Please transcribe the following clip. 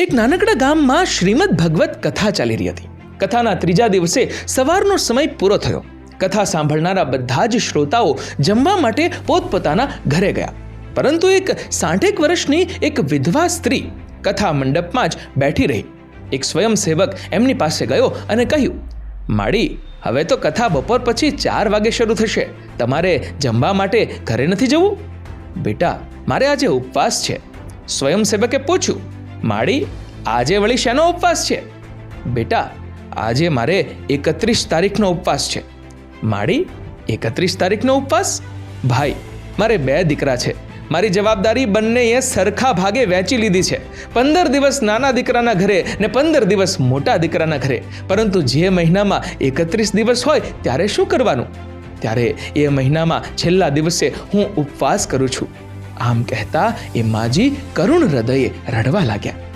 એક નાનકડા ગામમાં શ્રીમદ ભગવત કથા ચાલી રહી હતી. કથાના ત્રીજા દિવસે સવારનો સમય પૂરો થયો. કથા સાંભળનારા બધા જ શ્રોતાઓ જમવા માટે પોતપોતાના ઘરે ગયા. પરંતુ એક 60 વર્ષની એક વિધવા સ્ત્રી કથા મંડપમાં જ બેઠી રહી. એક સ્વયંસેવક એમની પાસે ગયો અને કહ્યું, માડી, હવે તો કથા બપોર પછી 4 વાગે શરૂ થશે. તમારે જમવા માટે ઘરે નથી જવું? બેટા, મારે આજે ઉપવાસ છે. સ્વયંસેવકે પૂછ્યું, માડી, આજે વળી શેનો ઉપવાસ છે? બેટા, આજે મારે 31 તારીખનો ઉપવાસ છે. માડી, 31 તારીખનો ઉપવાસ? ભાઈ, મારે 2 દીકરા છે. મારી જવાબદારી બંનેએ સરખા ભાગે વહેંચી લીધી છે. 15 દિવસ નાના દીકરાના ઘરે ને 15 દિવસ મોટા દીકરાના ઘરે. પરંતુ જે મહિનામાં 31 દિવસ હોય ત્યારે શું કરવાનું? ત્યારે એ મહિનામાં છેલ્લા દિવસે હું ઉપવાસ કરું છું. આમ કહેતા એ માજી કરુણ હૃદયે રડવા લાગ્યા.